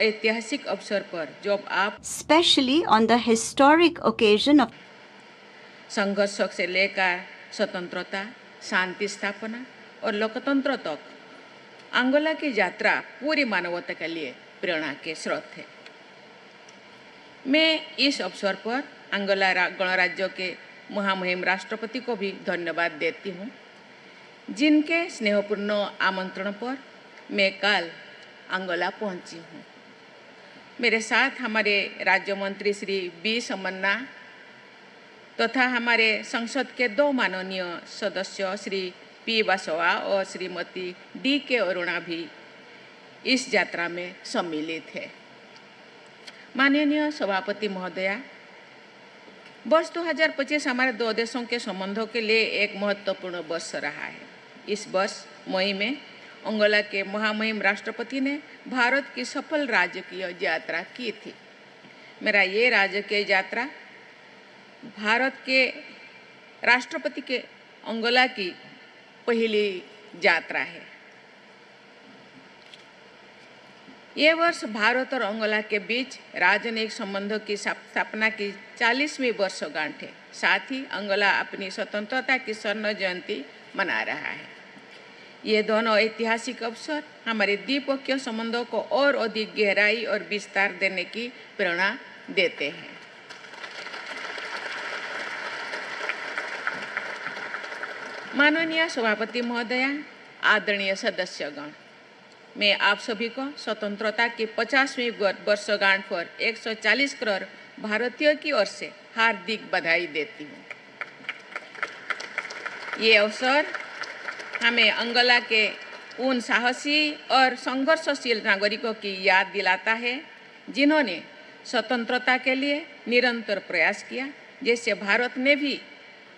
ऐतिहासिक अवसर पर जब आप especially on the historic occasion of संघर्ष से लेकर स्वतंत्रता, शांति स्थापना और लोकतंत्र तक अंगोला की यात्रा पूरी मानवता के लिए प्रेरणा के स्रोत है। मैं इस अवसर पर अंगोला गणराज्य के महामहिम राष्ट्रपति को भी धन्यवाद देती हूँ, जिनके स्नेहपूर्ण आमंत्रण पर मैं कल अंगोला पहुँची हूँ। मेरे साथ हमारे राज्य मंत्री श्री बी समन्ना तथा हमारे संसद के 2 माननीय सदस्य श्री पी बसवा और श्रीमती डी के अरुणा भी इस यात्रा में सम्मिलित है। माननीय सभापति महोदया, वर्ष 2025 हमारे 2 देशों के संबंधों के लिए एक महत्वपूर्ण वर्ष रहा है। इस वर्ष मई में अंगोला के महामहिम राष्ट्रपति ने भारत की सफल राजकीय यात्रा की थी। मेरा ये राजकीय यात्रा भारत के राष्ट्रपति के अंगोला की पहली यात्रा है। ये वर्ष भारत और अंगोला के बीच राजनयिक संबंधों की स्थापना की 40वीं वर्षगांठ है। साथ ही अंगोला अपनी स्वतंत्रता की स्वर्ण जयंती मना रहा है। ये दोनों ऐतिहासिक अवसर हमारे द्विपक्षीय संबंधों को और अधिक गहराई और विस्तार देने की प्रेरणा देते हैं। माननीय सभापति महोदया, आदरणीय सदस्यगण, मैं आप सभी को स्वतंत्रता की 50वीं वर्षगांठ पर 140 करोड़ भारतीयों की ओर से हार्दिक बधाई देती हूँ। ये अवसर हमें अंगोला के उन साहसी और संघर्षशील नागरिकों की याद दिलाता है, जिन्होंने स्वतंत्रता के लिए निरंतर प्रयास किया, जैसे भारत ने भी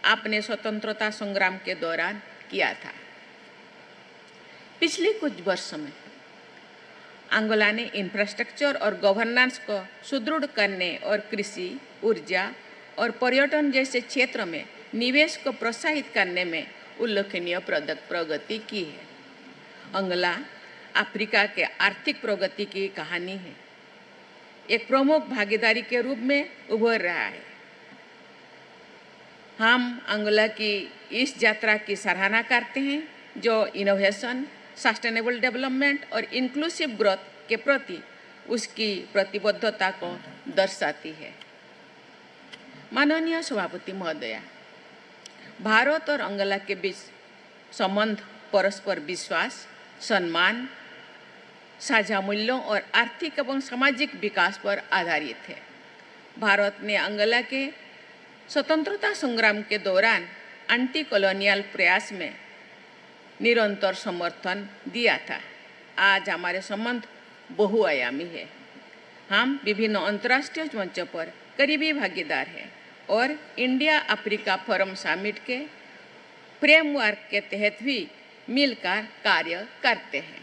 अपने स्वतंत्रता संग्राम के दौरान किया था। पिछले कुछ वर्षों में अंगोला ने इंफ्रास्ट्रक्चर और गवर्नेंस को सुदृढ़ करने और कृषि, ऊर्जा और पर्यटन जैसे क्षेत्रों में निवेश को प्रोत्साहित करने में उल्लेखनीय प्रगति की है। अंगोला अफ्रीका के आर्थिक प्रगति की कहानी है, एक प्रमुख भागीदारी के रूप में उभर रहा है। हम अंगोला की इस यात्रा की सराहना करते हैं, जो इनोवेशन, सस्टेनेबल डेवलपमेंट और इंक्लूसिव ग्रोथ के प्रति उसकी प्रतिबद्धता को दर्शाती है। माननीय सभापति महोदया, भारत और अंगोला के बीच संबंध परस्पर विश्वास, सम्मान, साझा मूल्यों और आर्थिक एवं सामाजिक विकास पर आधारित है। भारत ने अंगोला के स्वतंत्रता संग्राम के दौरान एंटी कॉलोनियल प्रयास में निरंतर समर्थन दिया था। आज हमारे संबंध बहुआयामी है। हम विभिन्न अंतर्राष्ट्रीय मंचों पर करीबी भागीदार हैं और इंडिया अफ्रीका फोरम समिट के फ्रेमवर्क के तहत भी मिलकर कार्य करते हैं।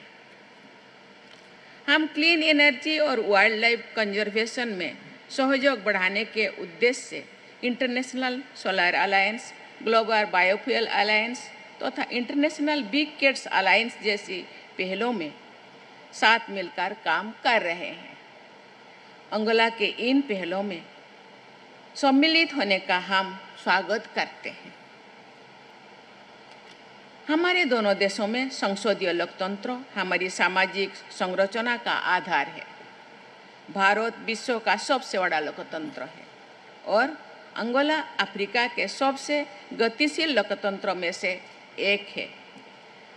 हम क्लीन एनर्जी और वाइल्ड लाइफ कंजर्वेशन में सहयोग बढ़ाने के उद्देश्य से international solar alliance, global biofuel alliance तथा इंटरनेशनल बिग कैट्स अलायंस जैसी पहलों में साथ मिलकर काम कर रहे हैं। अंगोला के इन पहलों में सम्मिलित होने का हम स्वागत करते हैं। हमारे दोनों देशों में संसदीय लोकतंत्र हमारी सामाजिक संरचना का आधार है। भारत विश्व का सबसे बड़ा लोकतंत्र है और अंगोला अफ्रीका के सबसे गतिशील लोकतंत्रों में से एक है।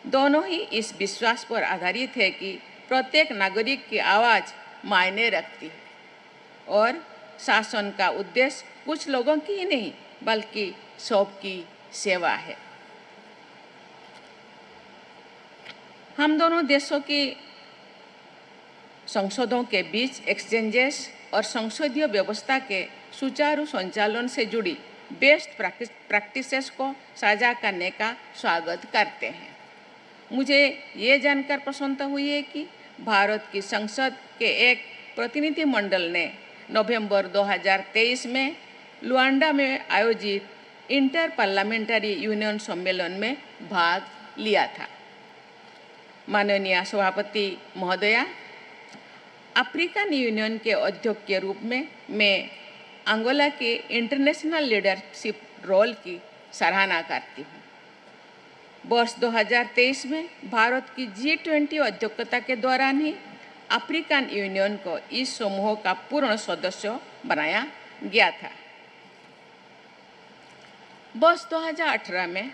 दोनों ही इस विश्वास पर आधारित है कि प्रत्येक नागरिक की आवाज़ मायने रखती है और शासन का उद्देश्य कुछ लोगों की ही नहीं बल्कि सबकी सेवा है। हम दोनों देशों की संसदों के बीच एक्सचेंजेस और संसदीय व्यवस्था के सुचारू संचालन से जुड़ी बेस्ट प्रैक्टिसेस को साझा करने का स्वागत करते हैं। मुझे ये जानकर प्रसन्नता हुई है कि भारत की संसद के एक प्रतिनिधिमंडल ने नवंबर 2023 में लुआंडा में आयोजित इंटर पार्लियामेंट्री यूनियन सम्मेलन में भाग लिया था। माननीय सभापति महोदया, अफ्रीकन यूनियन के अध्यक्ष के रूप में मैं अंगोला के इंटरनेशनल लीडरशिप रोल की सराहना करती हूँ। वर्ष 2023 में भारत की G20 अध्यक्षता के दौरान ही अफ्रीकन यूनियन को इस समूह का पूर्ण सदस्य बनाया गया था। वर्ष 2018 में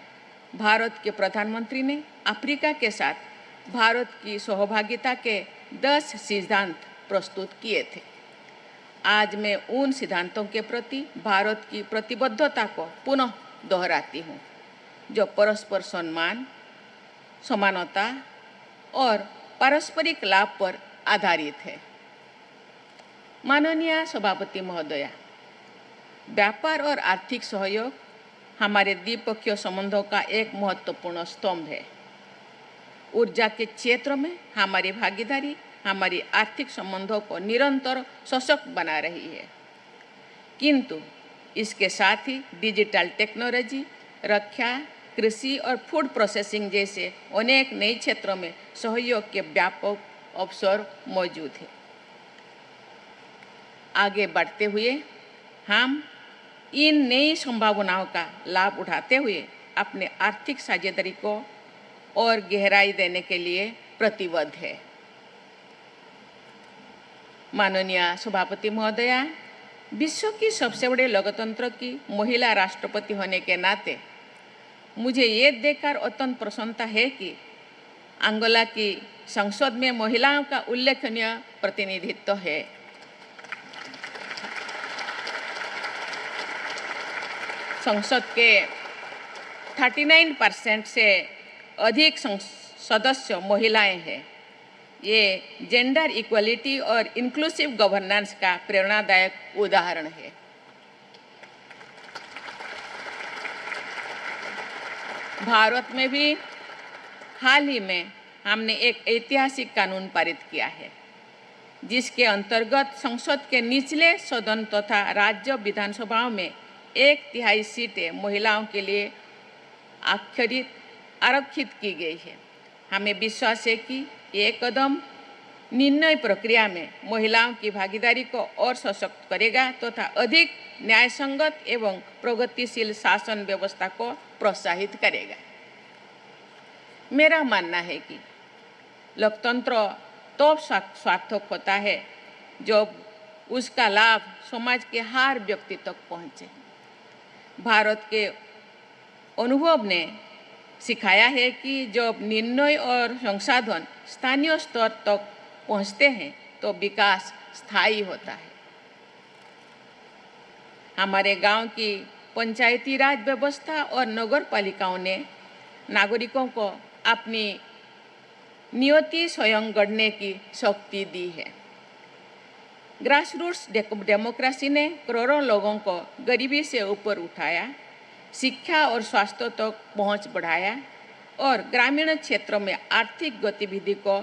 भारत के प्रधानमंत्री ने अफ्रीका के साथ भारत की सहभागिता के 10 सिद्धांत प्रस्तुत किए थे। आज मैं उन सिद्धांतों के प्रति भारत की प्रतिबद्धता को पुनः दोहराती हूँ, जो परस्पर सम्मान, समानता और पारस्परिक लाभ पर आधारित है। माननीय सभापति महोदया, व्यापार और आर्थिक सहयोग हमारे द्विपक्षीय संबंधों का एक महत्वपूर्ण स्तंभ है। ऊर्जा के क्षेत्र में हमारी भागीदारी हमारी आर्थिक संबंधों को निरंतर सशक्त बना रही है, किंतु इसके साथ ही डिजिटल टेक्नोलॉजी, रक्षा, कृषि और फूड प्रोसेसिंग जैसे अनेक नए क्षेत्रों में सहयोग के व्यापक अवसर मौजूद हैं। आगे बढ़ते हुए हम इन नई संभावनाओं का लाभ उठाते हुए अपने आर्थिक साझेदारी को और गहराई देने के लिए प्रतिबद्ध है। माननीय सभापति महोदया, विश्व की सबसे बड़े लोकतंत्र की महिला राष्ट्रपति होने के नाते मुझे ये देखकर अत्यंत प्रसन्नता है कि अंगोला की संसद में महिलाओं का उल्लेखनीय प्रतिनिधित्व है। संसद के 39% से अधिक सदस्य महिलाएं हैं। ये जेंडर इक्वलिटी और इंक्लूसिव गवर्नेंस का प्रेरणादायक उदाहरण है। भारत में भी हाल ही में हमने एक ऐतिहासिक कानून पारित किया है, जिसके अंतर्गत संसद के निचले सदन तथा राज्य विधानसभाओं में 1/3 सीटें महिलाओं के लिए आरक्षित की गई है। हमें विश्वास है कि ये कदम निर्णय प्रक्रिया में महिलाओं की भागीदारी को और सशक्त करेगा तथा अधिक न्यायसंगत एवं प्रगतिशील शासन व्यवस्था को प्रोत्साहित करेगा। मेरा मानना है कि लोकतंत्र तो सार्थक होता है जब उसका लाभ समाज के हर व्यक्ति तक पहुँचे। भारत के अनुभव ने सिखाया है कि जब निर्णय और संसाधन स्थानीय स्तर तक पहुंचते हैं तो विकास स्थायी होता है। हमारे गांव की पंचायती राज व्यवस्था और नगर पालिकाओं ने नागरिकों को अपनी नियति स्वयं गढ़ने की शक्ति दी है। ग्रासरूट्स डेमोक्रेसी ने करोड़ों लोगों को गरीबी से ऊपर उठाया, शिक्षा और स्वास्थ्य तक पहुंच बढ़ाया और ग्रामीण क्षेत्रों में आर्थिक गतिविधि को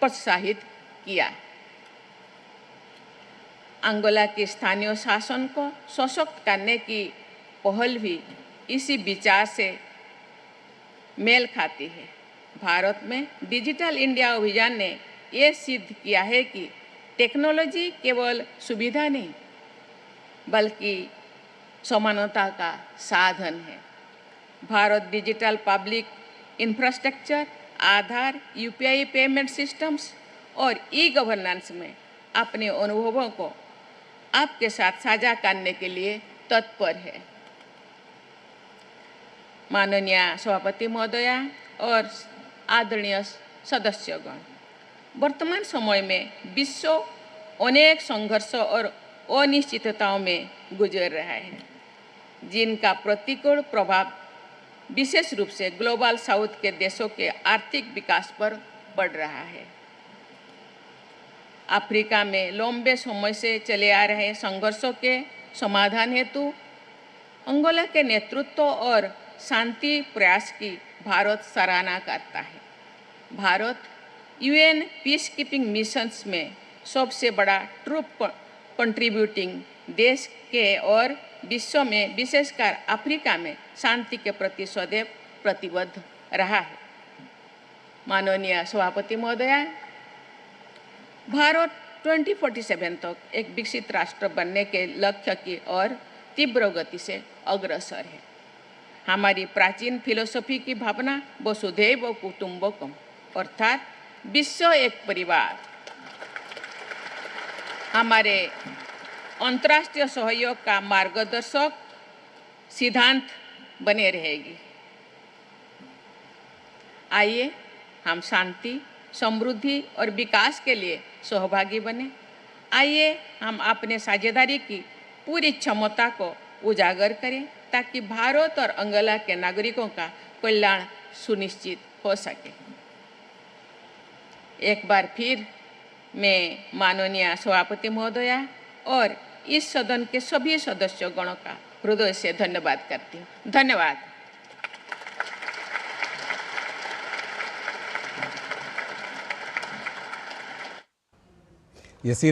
प्रोत्साहित किया। अंगोला के स्थानीय शासन को सशक्त करने की पहल भी इसी विचार से मेल खाती है। भारत में डिजिटल इंडिया अभियान ने ये सिद्ध किया है कि टेक्नोलॉजी केवल सुविधा नहीं बल्कि समानता का साधन है। भारत डिजिटल पब्लिक इंफ्रास्ट्रक्चर, आधार, यूपीआई पेमेंट सिस्टम्स और ई-गवर्नेंस में अपने अनुभवों को आपके साथ साझा करने के लिए तत्पर है। माननीय सभापति महोदया और आदरणीय सदस्यगण, वर्तमान समय में विश्व अनेक संघर्षों और अनिश्चितताओं में गुजर रहा है, जिनका प्रतिकूल प्रभाव विशेष रूप से ग्लोबल साउथ के देशों के आर्थिक विकास पर पड़ रहा है। अफ्रीका में लंबे समय से चले आ रहे संघर्षों के समाधान हेतु अंगोला के नेतृत्व और शांति प्रयास की भारत सराहना करता है। Bharat UN peace keeping missions में सबसे बड़ा ट्रूप कंट्रीब्यूटिंग देश के और विश्व में विशेषकर अफ्रीका में शांति के प्रति सदैव प्रतिबद्ध रहा है। माननीय सभापति महोदया, भारत 2047 तक एक विकसित राष्ट्र बनने के लक्ष्य की ओर तीव्र गति से अग्रसर है। हमारी प्राचीन फिलोसफी की भावना वसुधैव कुटुंबकम अर्थात विश्व एक परिवार हमारे अंतर्राष्ट्रीय सहयोग का मार्गदर्शक सिद्धांत बने रहेगी। आइए हम शांति, समृद्धि और विकास के लिए सहभागी बने। आइए हम अपने साझेदारी की पूरी क्षमता को उजागर करें ताकि भारत और अंगोला के नागरिकों का कल्याण सुनिश्चित हो सके। एक बार फिर मैं माननीय सभापति महोदया और इस सदन के सभी सदस्यगणों का हृदय से धन्यवाद करती हूँ। धन्यवाद। Yes,